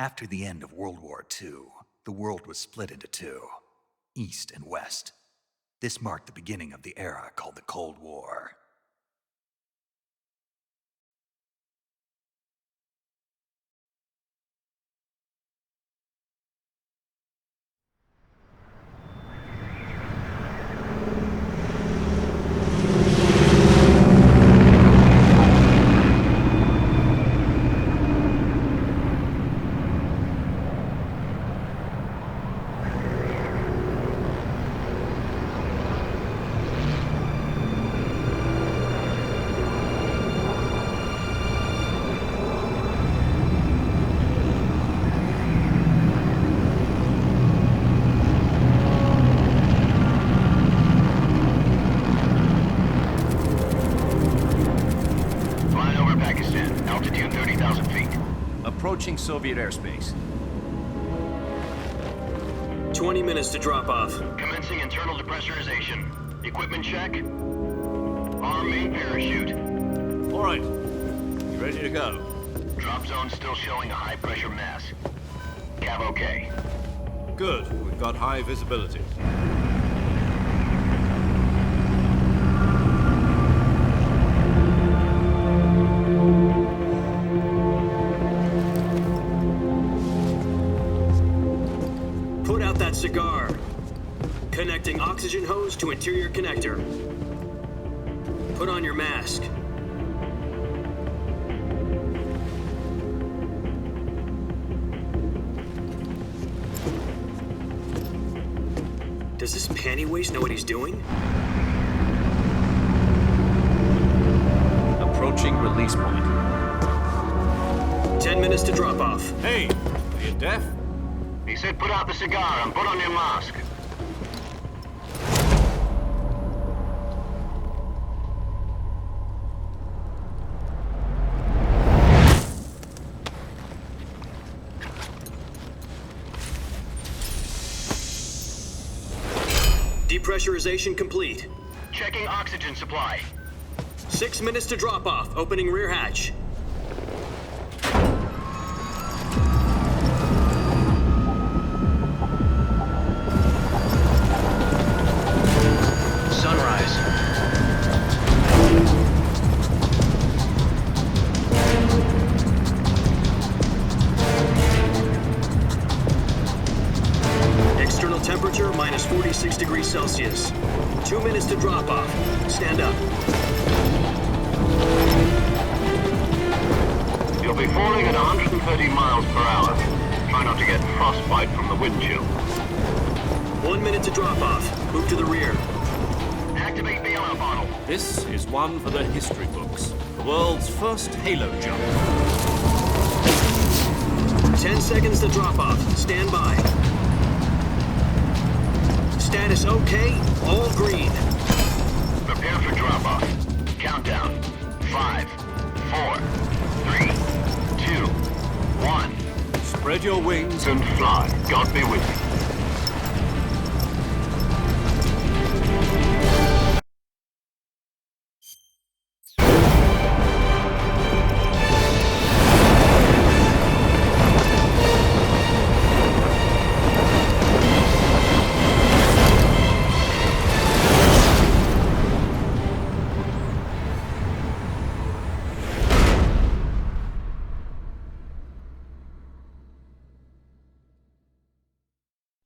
After the end of World War II, the world was split into two, East and West. This marked the beginning of the era called the Cold War. Approaching Soviet airspace. 20 minutes to drop off. Commencing internal depressurization. Equipment check. Arm main parachute. All right. You ready to go? Drop zone still showing a high pressure mass. Cav okay. Good. We've got high visibility. Put out that cigar. Connecting oxygen hose to interior connector. Put on your mask. Does this pantywaist know what he's doing? Approaching release point. 10 minutes to drop off. Hey, are you deaf? He said put out the cigar and put on your mask. Depressurization complete. Checking oxygen supply. 6 minutes to drop off. Opening rear hatch. Sunrise. External temperature minus 46 degrees Celsius. 2 minutes to drop off. Stand up. You'll be falling at 130 miles per hour. Try not to get frostbite from the wind chill. 1 minute to drop off. Move to the rear. Activate the air bottle. This is one for the history books. The world's first halo jump. 10 seconds to drop off. Stand by. Status okay. All green. Prepare for drop-off. Countdown. 5, 4, 3, 2, 1. Spread your wings And fly. God be with you.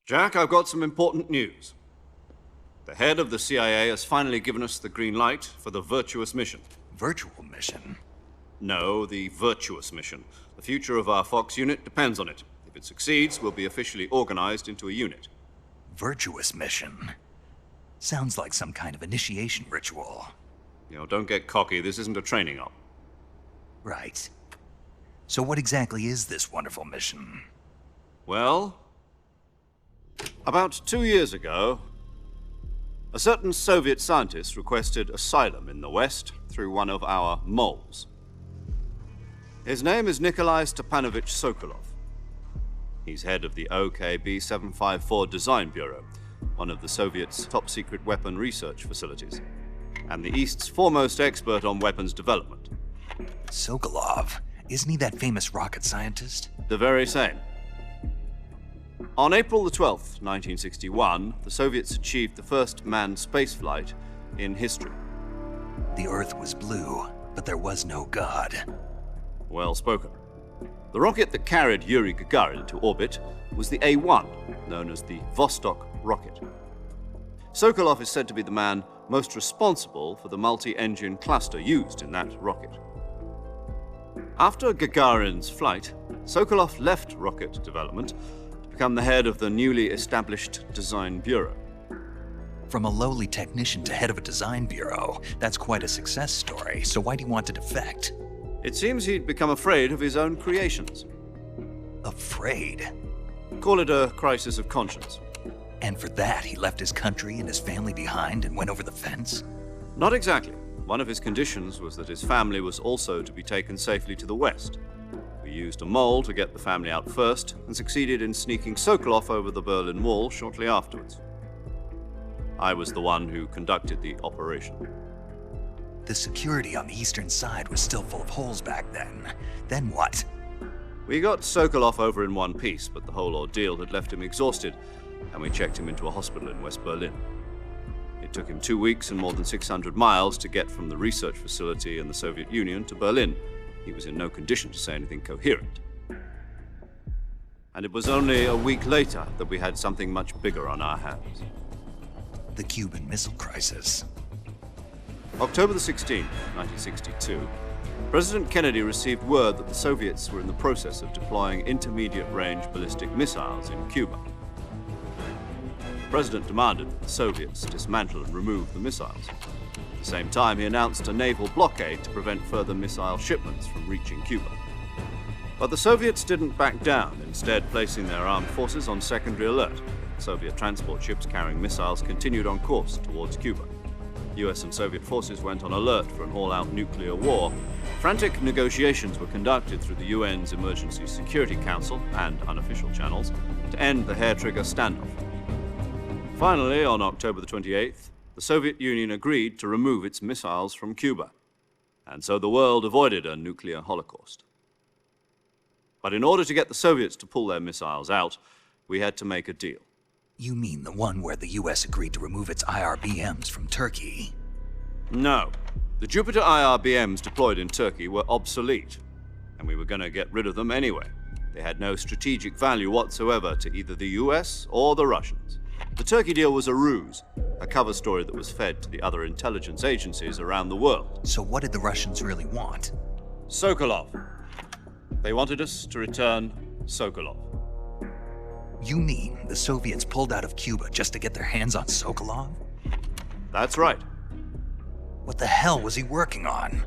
Jack, I've got some important news. The head of the CIA has finally given us the green light for the Virtuous mission. Virtual mission? No, the Virtuous mission. The future of our Fox unit depends on it. If it succeeds, we'll be officially organized into a unit. Virtuous mission? Sounds like some kind of initiation ritual. You know, don't get cocky. This isn't a training op. Right. So what exactly is this wonderful mission? Well, about 2 years ago, a certain Soviet scientist requested asylum in the West through one of our moles. His name is Nikolai Stepanovich Sokolov. He's head of the OKB-754 Design Bureau, one of the Soviets' top-secret weapon research facilities, and the East's foremost expert on weapons development. Sokolov? Isn't he that famous rocket scientist? The very same. On April the 12th, 1961, the Soviets achieved the first manned spaceflight in history. The Earth was blue, but there was no God. Well spoken. The rocket that carried Yuri Gagarin to orbit was the A-1, known as the Vostok rocket. Sokolov is said to be the man most responsible for the multi-engine cluster used in that rocket. After Gagarin's flight, Sokolov left rocket development to become the head of the newly established Design Bureau. From a lowly technician to head of a design bureau, that's quite a success story, so why'd he want to defect? It seems he'd become afraid of his own creations. Afraid? Call it a crisis of conscience. And for that, he left his country and his family behind and went over the fence? Not exactly. One of his conditions was that his family was also to be taken safely to the west. We used a mole to get the family out first and succeeded in sneaking Sokolov over the Berlin Wall shortly afterwards. I was the one who conducted the operation. The security on the eastern side was still full of holes back then. Then what? We got Sokolov over in one piece, but the whole ordeal had left him exhausted, and we checked him into a hospital in West Berlin. It took him 2 weeks and more than 600 miles to get from the research facility in the Soviet Union to Berlin. He was in no condition to say anything coherent. And it was only a week later that we had something much bigger on our hands. The Cuban Missile Crisis. October the 16th, 1962, President Kennedy received word that the Soviets were in the process of deploying intermediate-range ballistic missiles in Cuba. The President demanded that the Soviets dismantle and remove the missiles. At the same time, he announced a naval blockade to prevent further missile shipments from reaching Cuba. But the Soviets didn't back down, instead placing their armed forces on secondary alert. Soviet transport ships carrying missiles continued on course towards Cuba. US and Soviet forces went on alert for an all-out nuclear war. Frantic negotiations were conducted through the UN's Emergency Security Council and unofficial channels to end the hair-trigger standoff. Finally, on October the 28th, the Soviet Union agreed to remove its missiles from Cuba, and so the world avoided a nuclear holocaust. But in order to get the Soviets to pull their missiles out, we had to make a deal. You mean the one where the US agreed to remove its IRBMs from Turkey? No. The Jupiter IRBMs deployed in Turkey were obsolete, and we were going to get rid of them anyway. They had no strategic value whatsoever to either the US or the Russians. The Turkey deal was a ruse, a cover story that was fed to the other intelligence agencies around the world. So what did the Russians really want? Sokolov. They wanted us to return Sokolov. You mean the Soviets pulled out of Cuba just to get their hands on Sokolov? That's right. What the hell was he working on?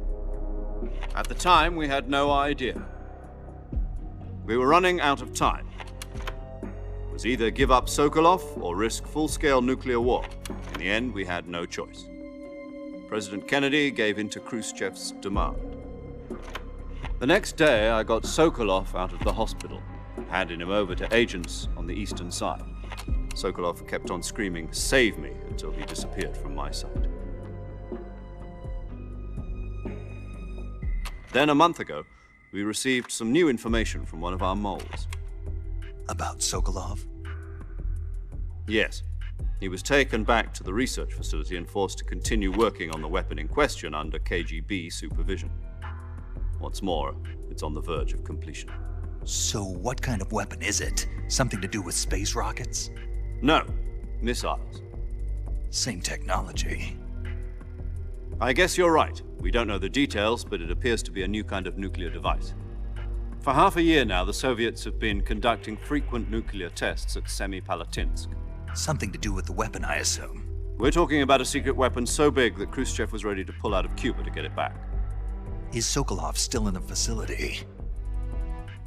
At the time, we had no idea. We were running out of time. It was either give up Sokolov or risk full-scale nuclear war. In the end, we had no choice. President Kennedy gave in to Khrushchev's demand. The next day, I got Sokolov out of the hospital, handing him over to agents on the eastern side. Sokolov kept on screaming, "Save me," until he disappeared from my sight. Then a month ago, we received some new information from one of our moles. About Sokolov? Yes. He was taken back to the research facility and forced to continue working on the weapon in question under KGB supervision. What's more, it's on the verge of completion. So what kind of weapon is it? Something to do with space rockets? No, missiles. Same technology. I guess you're right. We don't know the details, but it appears to be a new kind of nuclear device. For half a year now, the Soviets have been conducting frequent nuclear tests at Semipalatinsk. Something to do with the weapon, I assume. We're talking about a secret weapon so big that Khrushchev was ready to pull out of Cuba to get it back. Is Sokolov still in the facility?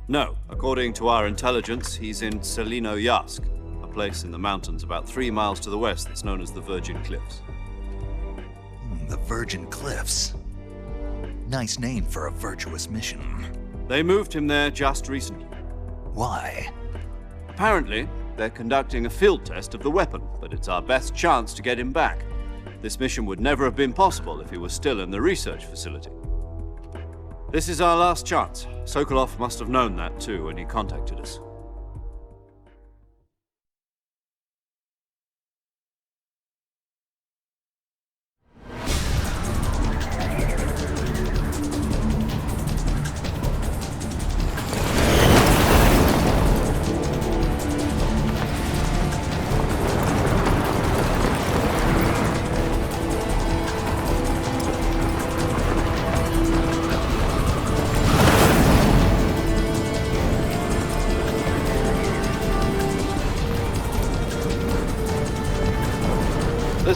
No. According to our intelligence, he's in Selinoyarsk, a place in the mountains about 3 miles to the west that's known as the Virgin Cliffs. The Virgin Cliffs. Nice name for a virtuous mission. They moved him there just recently. Why? Apparently, they're conducting a field test of the weapon, but it's our best chance to get him back. This mission would never have been possible if he was still in the research facility. This is our last chance. Sokolov must have known that too when he contacted us.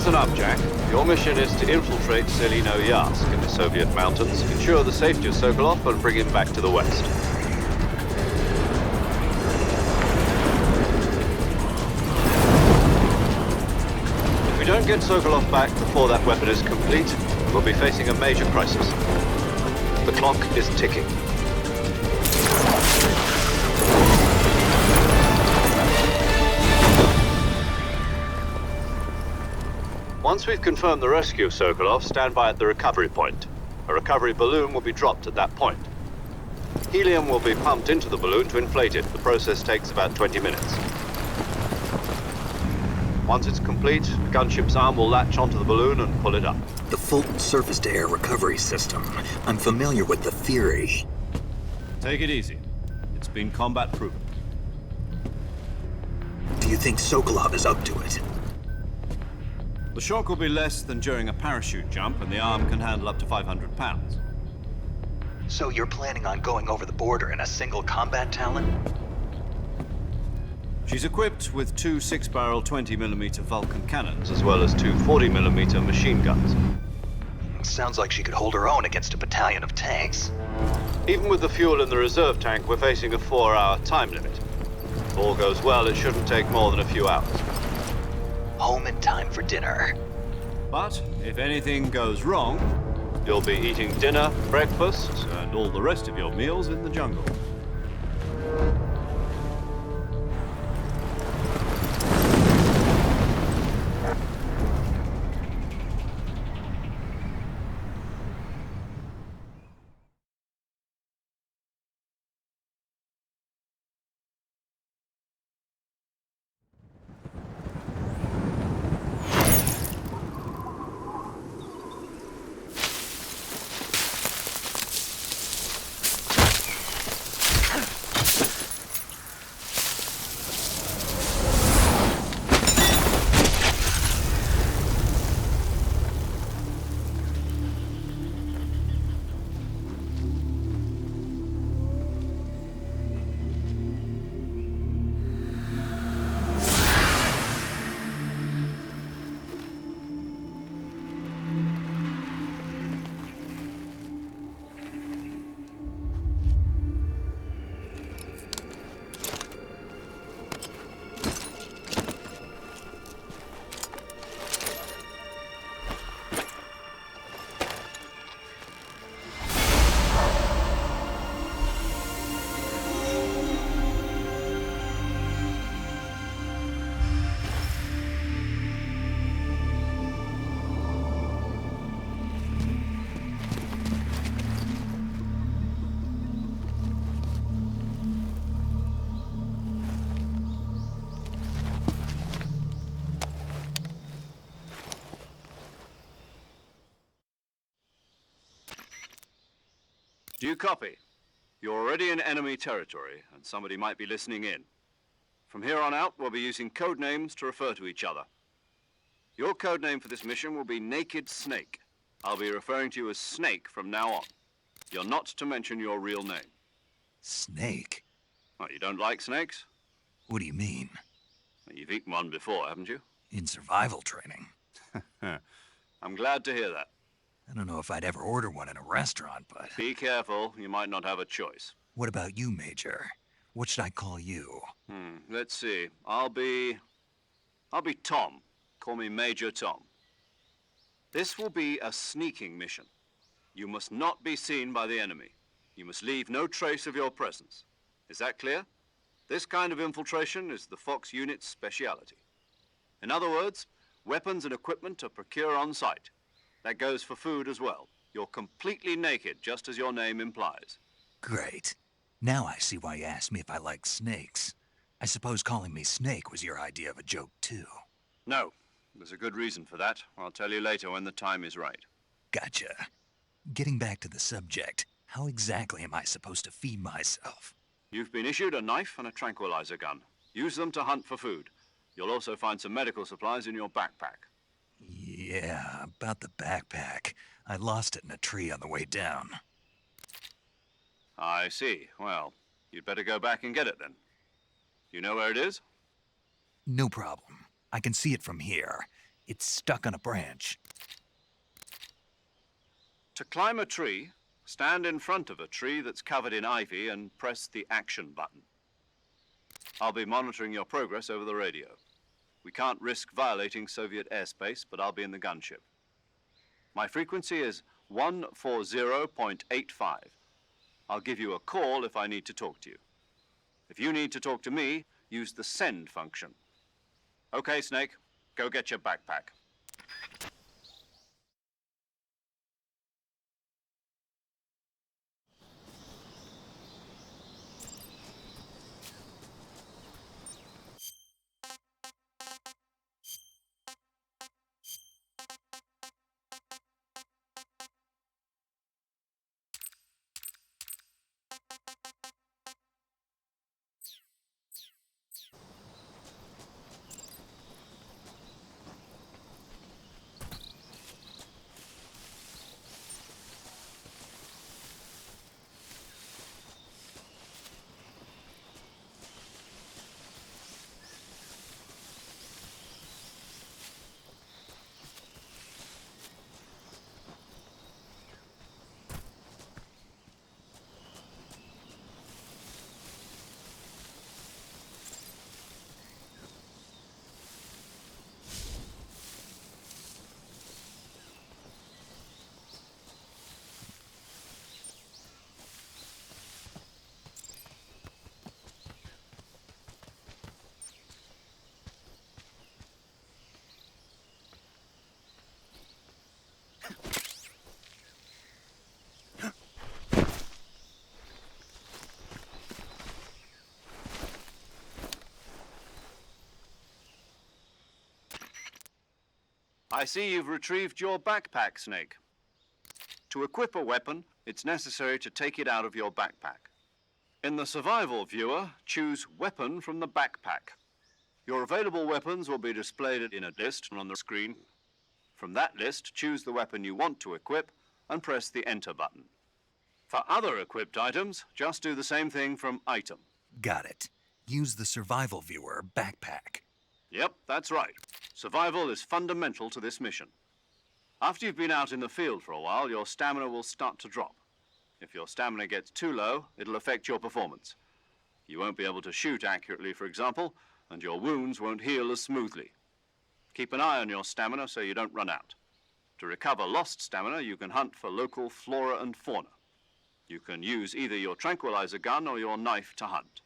Listen up, Jack. Your mission is to infiltrate Selino Yask in the Soviet mountains, ensure the safety of Sokolov, and bring him back to the west. If we don't get Sokolov back before that weapon is complete, we'll be facing a major crisis. The clock is ticking. Once we've confirmed the rescue of Sokolov, stand by at the recovery point. A recovery balloon will be dropped at that point. Helium will be pumped into the balloon to inflate it. The process takes about 20 minutes. Once it's complete, the gunship's arm will latch onto the balloon and pull it up. The Fulton surface-to-air recovery system. I'm familiar with the theory. Take it easy. It's been combat proven. Do you think Sokolov is up to it? The shock will be less than during a parachute jump, and the arm can handle up to 500 pounds. So you're planning on going over the border in a single combat Talon? She's equipped with two 6-barrel 20mm Vulcan cannons, as well as two 40mm machine guns. Sounds like she could hold her own against a battalion of tanks. Even with the fuel in the reserve tank, we're facing a 4-hour time limit. If all goes well, it shouldn't take more than a few hours. Home in time for dinner. But if anything goes wrong, you'll be eating dinner, breakfast, and all the rest of your meals in the jungle. Do you copy? You're already in enemy territory, and somebody might be listening in. From here on out, we'll be using code names to refer to each other. Your code name for this mission will be Naked Snake. I'll be referring to you as Snake from now on. You're not to mention your real name. Snake? Well, you don't like snakes? What do you mean? Well, you've eaten one before, haven't you? In survival training. I'm glad to hear that. I don't know if I'd ever order one in a restaurant, but... Be careful, you might not have a choice. What about you, Major? What should I call you? Let's see. I'll be Tom. Call me Major Tom. This will be a sneaking mission. You must not be seen by the enemy. You must leave no trace of your presence. Is that clear? This kind of infiltration is the Fox unit's speciality. In other words, weapons and equipment are procured on site. That goes for food as well. You're completely naked, just as your name implies. Great. Now I see why you asked me if I like snakes. I suppose calling me Snake was your idea of a joke, too. No. There's a good reason for that. I'll tell you later when the time is right. Gotcha. Getting back to the subject, how exactly am I supposed to feed myself? You've been issued a knife and a tranquilizer gun. Use them to hunt for food. You'll also find some medical supplies in your backpack. Yeah, about the backpack. I lost it in a tree on the way down. I see. Well, you'd better go back and get it then. You know where it is? No problem. I can see it from here. It's stuck on a branch. To climb a tree, stand in front of a tree that's covered in ivy and press the action button. I'll be monitoring your progress over the radio. We can't risk violating Soviet airspace, but I'll be in the gunship. My frequency is 140.85. I'll give you a call if I need to talk to you. If you need to talk to me, use the send function. Okay, Snake, go get your backpack. I see you've retrieved your backpack, Snake. To equip a weapon, it's necessary to take it out of your backpack. In the survival viewer, choose Weapon from the backpack. Your available weapons will be displayed in a list on the screen. From that list, choose the weapon you want to equip and press the Enter button. For other equipped items, just do the same thing from Item. Got it. Use the survival viewer backpack. Yep, that's right. Survival is fundamental to this mission. After you've been out in the field for a while, your stamina will start to drop. If your stamina gets too low, it'll affect your performance. You won't be able to shoot accurately, for example, and your wounds won't heal as smoothly. Keep an eye on your stamina so you don't run out. To recover lost stamina, you can hunt for local flora and fauna. You can use either your tranquilizer gun or your knife to hunt.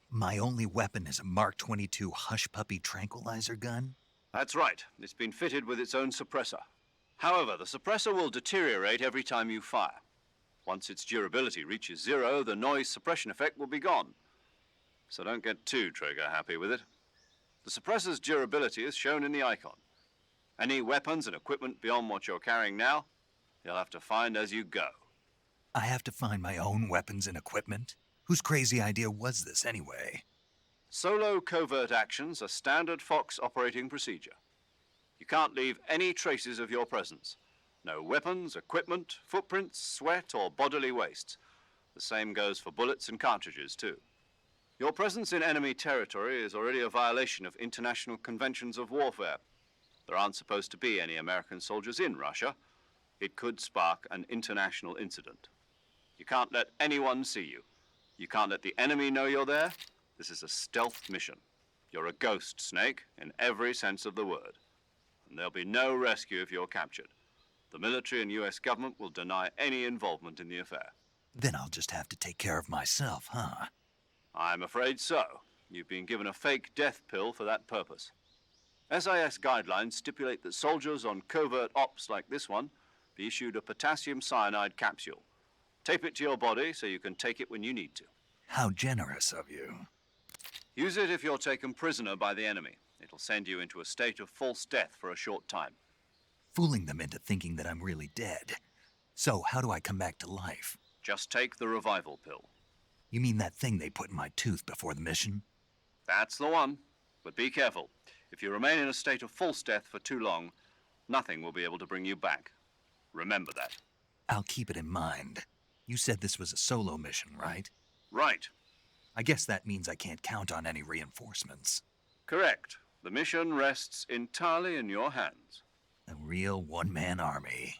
My only weapon is a Mark 22 Hush Puppy tranquilizer gun? That's right. It's been fitted with its own suppressor. However, the suppressor will deteriorate every time you fire. Once its durability reaches 0, the noise suppression effect will be gone. So don't get too trigger happy with it. The suppressor's durability is shown in the icon. Any weapons and equipment beyond what you're carrying now, you'll have to find as you go. I have to find my own weapons and equipment? Whose crazy idea was this anyway? Solo covert actions are standard Fox operating procedure. You can't leave any traces of your presence. No weapons, equipment, footprints, sweat, or bodily waste. The same goes for bullets and cartridges, too. Your presence in enemy territory is already a violation of international conventions of warfare. There aren't supposed to be any American soldiers in Russia. It could spark an international incident. You can't let anyone see you. You can't let the enemy know you're there. This is a stealth mission. You're a ghost, Snake, in every sense of the word. And there'll be no rescue if you're captured. The military and US government will deny any involvement in the affair. Then I'll just have to take care of myself, huh? I'm afraid so. You've been given a fake death pill for that purpose. SIS guidelines stipulate that soldiers on covert ops like this one be issued a potassium cyanide capsule. Tape it to your body so you can take it when you need to. How generous of you. Use it if you're taken prisoner by the enemy. It'll send you into a state of false death for a short time. Fooling them into thinking that I'm really dead. So how do I come back to life? Just take the revival pill. You mean that thing they put in my tooth before the mission? That's the one. But be careful. If you remain in a state of false death for too long, nothing will be able to bring you back. Remember that. I'll keep it in mind. You said this was a solo mission, right? Right. I guess that means I can't count on any reinforcements. Correct. The mission rests entirely in your hands. A real one-man army.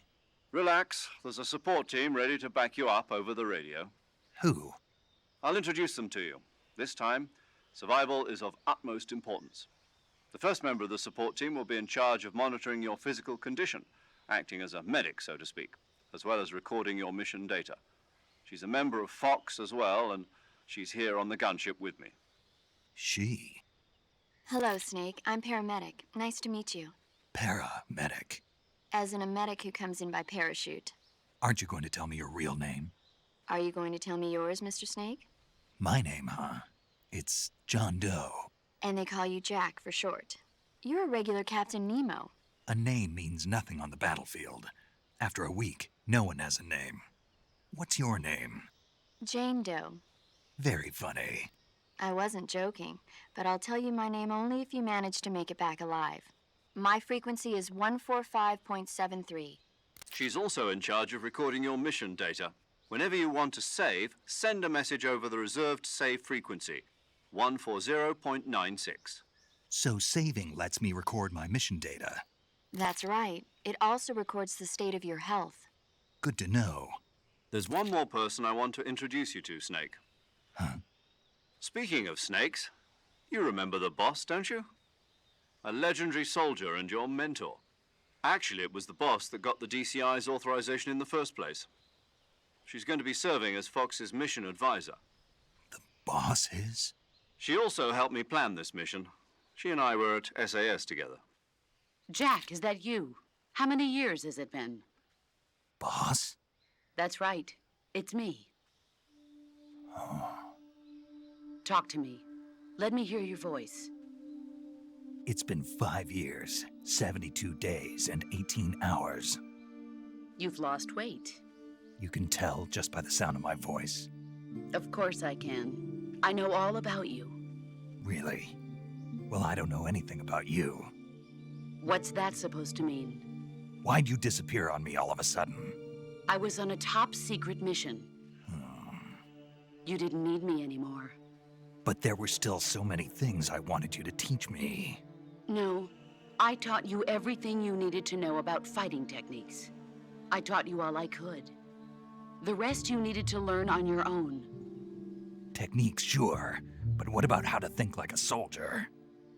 Relax, there's a support team ready to back you up over the radio. Who? I'll introduce them to you. This time, survival is of utmost importance. The first member of the support team will be in charge of monitoring your physical condition, acting as a medic, so to speak, as well as recording your mission data. She's a member of Fox as well, and she's here on the gunship with me. She. Hello, Snake. I'm paramedic. Nice to meet you. Paramedic. As in a medic who comes in by parachute. Aren't you going to tell me your real name? Are you going to tell me yours, Mr. Snake? My name, huh? It's John Doe. And they call you Jack for short. You're a regular Captain Nemo. A name means nothing on the battlefield. After a week, no one has a name. What's your name? Jane Doe. Very funny. I wasn't joking, but I'll tell you my name only if you manage to make it back alive. My frequency is 145.73. She's also in charge of recording your mission data. Whenever you want to save, send a message over the reserved save frequency, 140.96. So saving lets me record my mission data. That's right. It also records the state of your health. Good to know. There's one more person I want to introduce you to, Snake. Huh? Speaking of snakes, you remember the boss, don't you? A legendary soldier and your mentor. Actually, it was the boss that got the DCI's authorization in the first place. She's going to be serving as Fox's mission advisor. The boss is? She also helped me plan this mission. She and I were at SAS together. Jack, is that you? How many years has it been? Boss? That's right. It's me. Talk to me. Let me hear your voice. It's been 5 years, 72 days, and 18 hours. You've lost weight. You can tell just by the sound of my voice. Of course I can. I know all about you. Really? Well, I don't know anything about you. What's that supposed to mean? Why'd you disappear on me all of a sudden? I was on a top-secret mission. You didn't need me anymore. But there were still so many things I wanted you to teach me. No, I taught you everything you needed to know about fighting techniques. I taught you all I could. The rest you needed to learn on your own. Techniques, sure. But what about how to think like a soldier?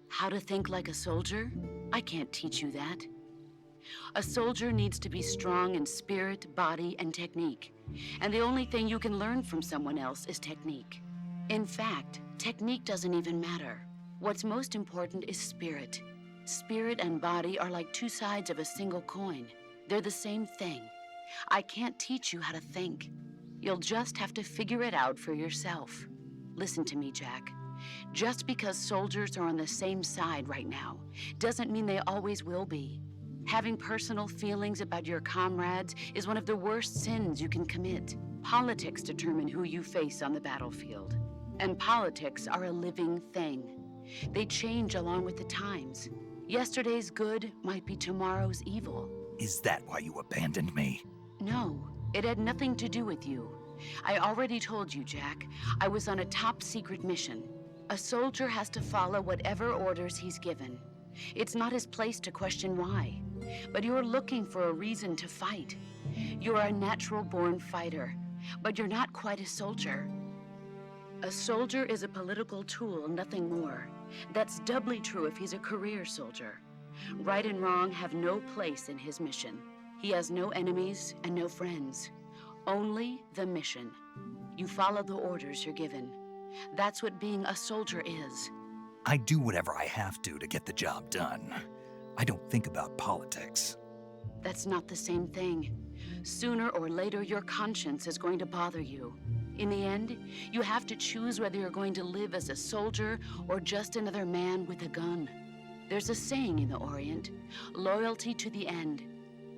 How to think like a soldier? I can't teach you that. A soldier needs to be strong in spirit, body, and technique. And the only thing you can learn from someone else is technique. In fact, technique doesn't even matter. What's most important is spirit. Spirit and body are like two sides of a single coin. They're the same thing. I can't teach you how to think. You'll just have to figure it out for yourself. Listen to me, Jack. Just because soldiers are on the same side right now doesn't mean they always will be. Having personal feelings about your comrades is one of the worst sins you can commit. Politics determine who you face on the battlefield. And politics are a living thing. They change along with the times. Yesterday's good might be tomorrow's evil. Is that why you abandoned me? No, it had nothing to do with you. I already told you, Jack. I was on a top-secret mission. A soldier has to follow whatever orders he's given. It's not his place to question why. But you're looking for a reason to fight. You're a natural-born fighter, but you're not quite a soldier. A soldier is a political tool, nothing more. That's doubly true if he's a career soldier. Right and wrong have no place in his mission. He has no enemies and no friends. Only the mission. You follow the orders you're given. That's what being a soldier is. I do whatever I have to get the job done. I don't think about politics. That's not the same thing. Sooner or later, your conscience is going to bother you. In the end, you have to choose whether you're going to live as a soldier or just another man with a gun. There's a saying in the Orient, loyalty to the end.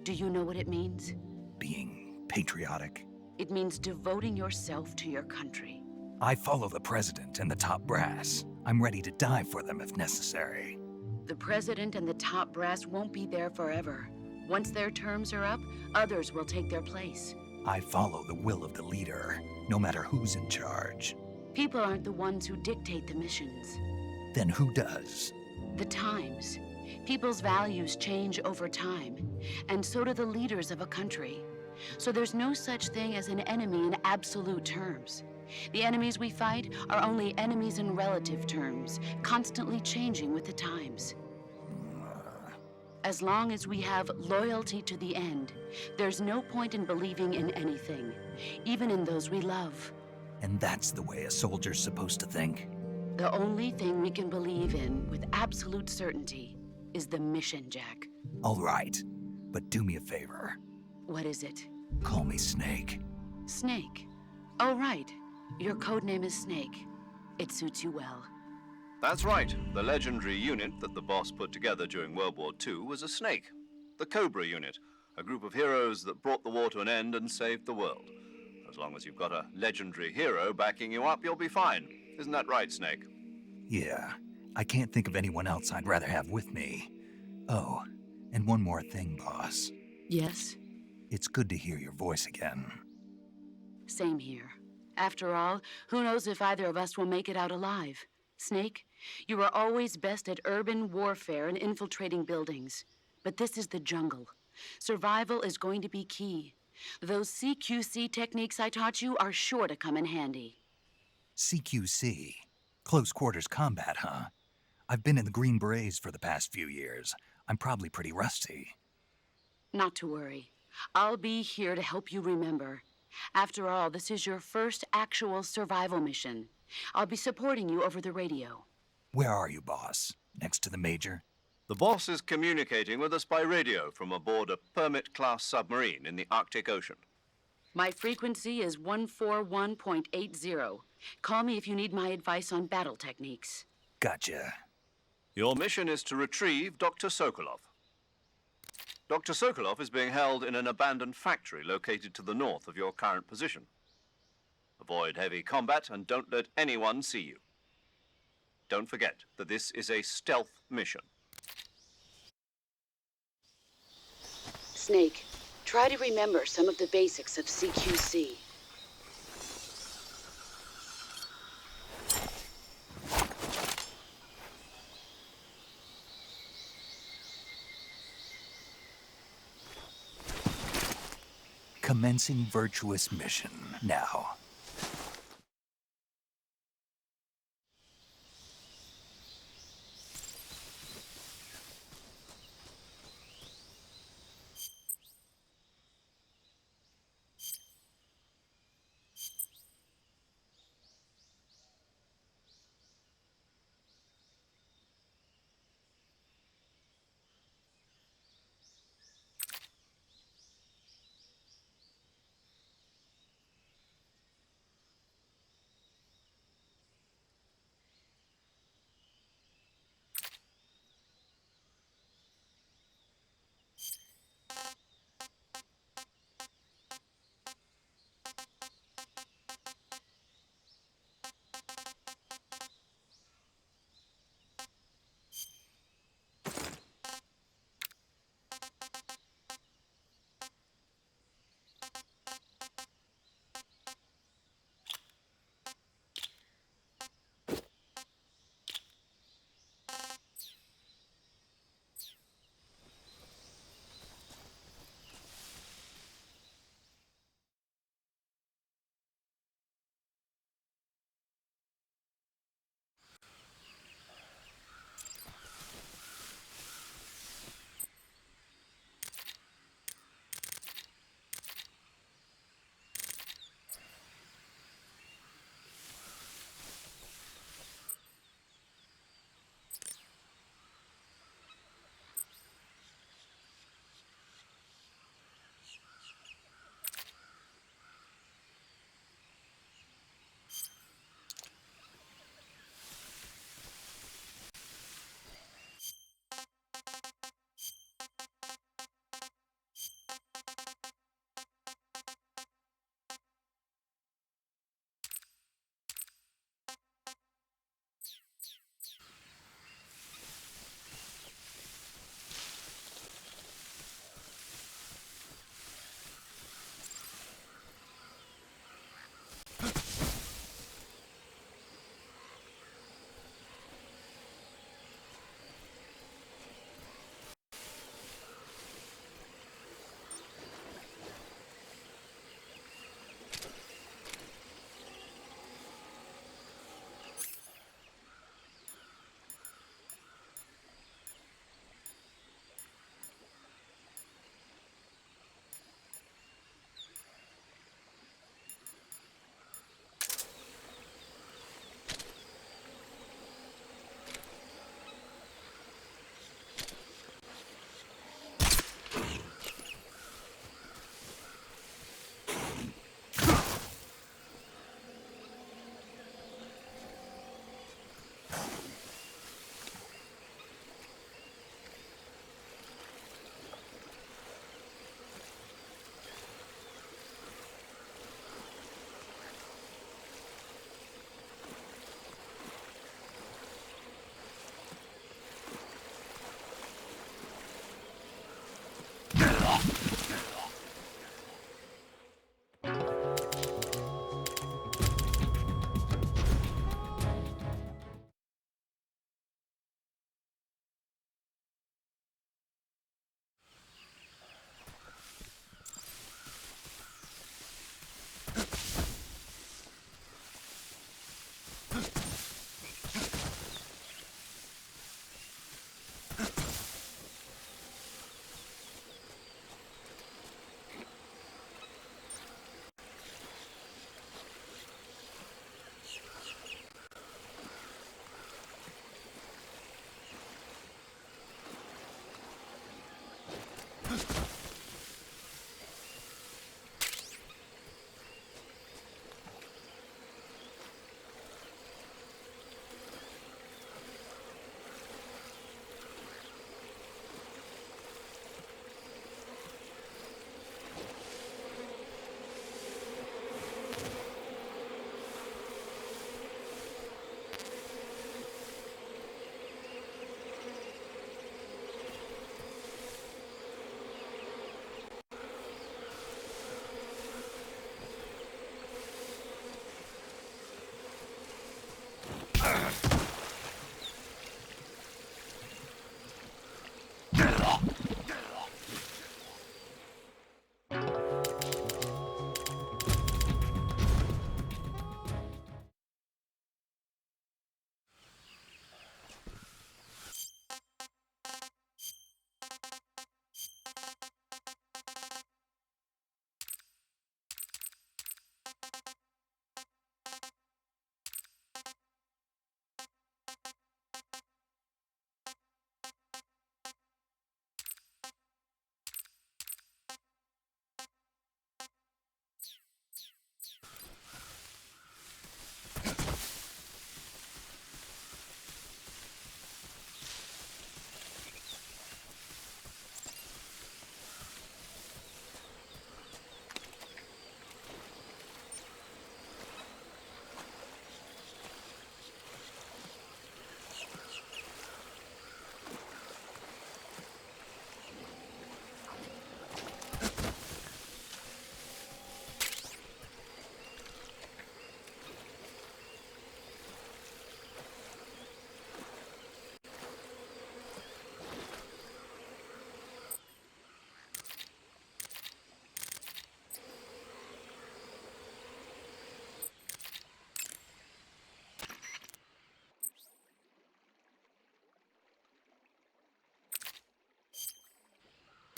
Do you know what it means? Being patriotic. It means devoting yourself to your country. I follow the president and the top brass. I'm ready to die for them if necessary. The president and the top brass won't be there forever. Once their terms are up, others will take their place. I follow the will of the leader, no matter who's in charge. People aren't the ones who dictate the missions. Then who does? The times. People's values change over time, and so do the leaders of a country. So there's no such thing as an enemy in absolute terms. The enemies we fight are only enemies in relative terms, constantly changing with the times. As long as we have loyalty to the end, there's no point in believing in anything, even in those we love. And that's the way a soldier's supposed to think? The only thing we can believe in with absolute certainty is the mission, Jack. All right, but do me a favor. What is it? Call me Snake. Snake. Oh, right. Your codename is Snake. It suits you well. That's right. The legendary unit that the boss put together during World War II was a snake. The Cobra unit, a group of heroes that brought the war to an end and saved the world. As long as you've got a legendary hero backing you up, you'll be fine. Isn't that right, Snake? Yeah, I can't think of anyone else I'd rather have with me. Oh, and one more thing, boss. Yes? It's good to hear your voice again. Same here. After all, who knows if either of us will make it out alive? Snake, you are always best at urban warfare and infiltrating buildings. But this is the jungle. Survival is going to be key. Those CQC techniques I taught you are sure to come in handy. CQC? Close quarters combat, huh? I've been in the Green Berets for the past few years. I'm probably pretty rusty. Not to worry. I'll be here to help you remember. After all, this is your first actual survival mission. I'll be supporting you over the radio. Where are you, boss? Next to the Major? The boss is communicating with us by radio from aboard a Permit-class submarine in the Arctic Ocean. My frequency is 141.80. Call me if you need my advice on battle techniques. Gotcha. Your mission is to retrieve Dr. Sokolov. Dr. Sokolov is being held in an abandoned factory located to the north of your current position. Avoid heavy combat and don't let anyone see you. Don't forget that this is a stealth mission. Snake, try to remember some of the basics of CQC. Commencing virtuous mission now.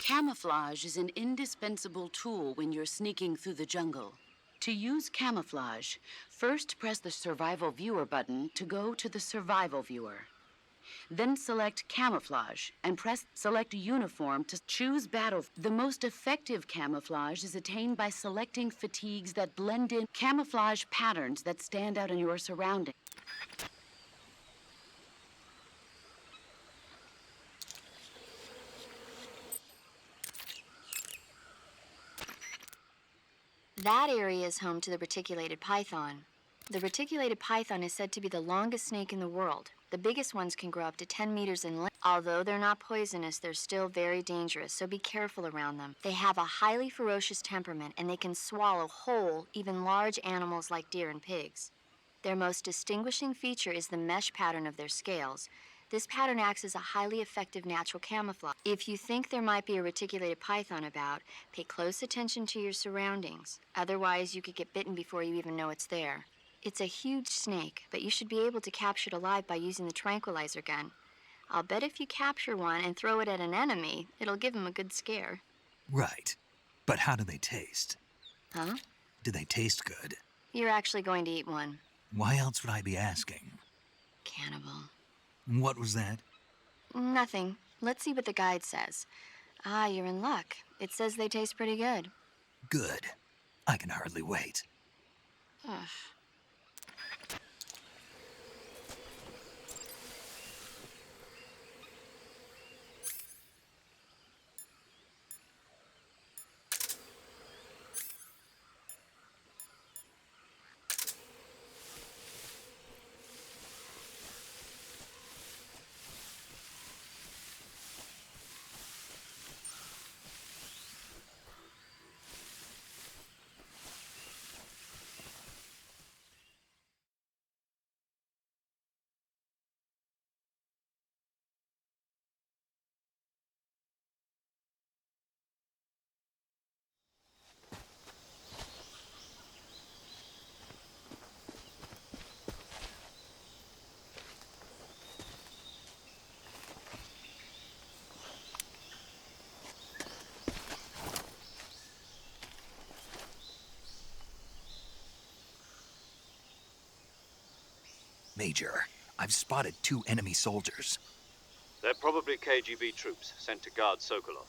Camouflage is an indispensable tool when you're sneaking through the jungle. To use camouflage, first press the Survival Viewer button to go to the Survival Viewer. Then select Camouflage and press Select Uniform to choose Battle. The most effective camouflage is attained by selecting fatigues that blend in camouflage patterns that stand out in your surroundings. That area is home to the reticulated python. The reticulated python is said to be the longest snake in the world. The biggest ones can grow up to 10 meters in length. Although they're not poisonous, they're still very dangerous, so be careful around them. They have a highly ferocious temperament, and they can swallow whole, even large animals like deer and pigs. Their most distinguishing feature is the mesh pattern of their scales. This pattern acts as a highly effective natural camouflage. If you think there might be a reticulated python about, pay close attention to your surroundings. Otherwise, you could get bitten before you even know it's there. It's a huge snake, but you should be able to capture it alive by using the tranquilizer gun. I'll bet if you capture one and throw it at an enemy, it'll give him a good scare. Right. But how do they taste? Huh? Do they taste good? You're actually going to eat one. Why else would I be asking? Cannibal. What was that? Nothing. Let's see what the guide says. Ah, you're in luck. It says they taste pretty good. Good. I can hardly wait. Ugh. Major, I've spotted 2 enemy soldiers. They're probably KGB troops sent to guard Sokolov.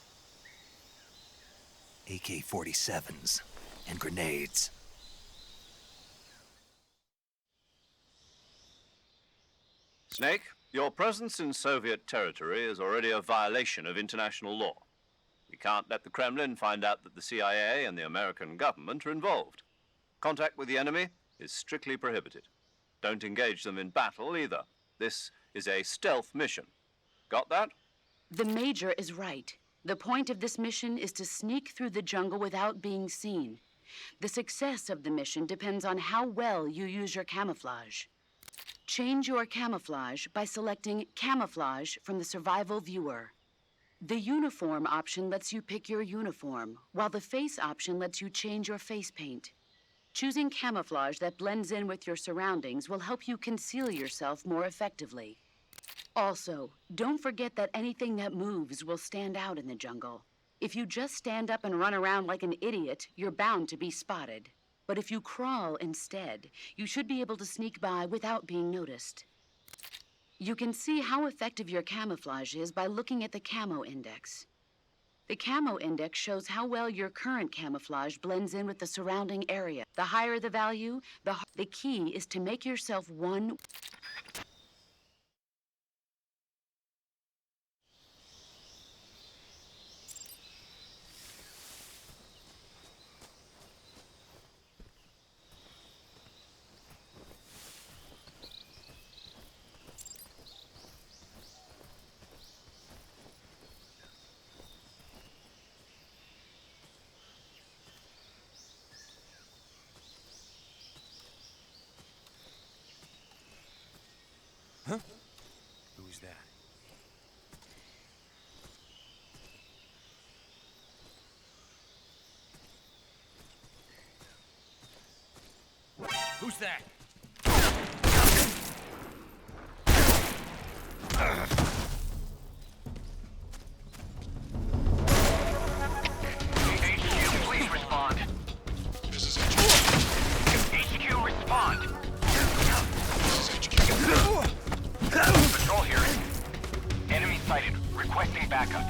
AK-47s and grenades. Snake, your presence in Soviet territory is already a violation of international law. We can't let the Kremlin find out that the CIA and the American government are involved. Contact with the enemy is strictly prohibited. Don't engage them in battle either. This is a stealth mission. Got that? The Major is right. The point of this mission is to sneak through the jungle without being seen. The success of the mission depends on how well you use your camouflage. Change your camouflage by selecting Camouflage from the Survival Viewer. The Uniform option lets you pick your uniform, while the Face option lets you change your face paint. Choosing camouflage that blends in with your surroundings will help you conceal yourself more effectively. Also, don't forget that anything that moves will stand out in the jungle. If you just stand up and run around like an idiot, you're bound to be spotted. But if you crawl instead, you should be able to sneak by without being noticed. You can see how effective your camouflage is by looking at the Camo Index. The Camo Index shows how well your current camouflage blends in with the surrounding area. The higher the value, the key is to make yourself one. Who's that? Who's that? HQ, please respond. This is HQ. HQ, respond. This is HQ. Patrol here. Enemy sighted. Requesting backup.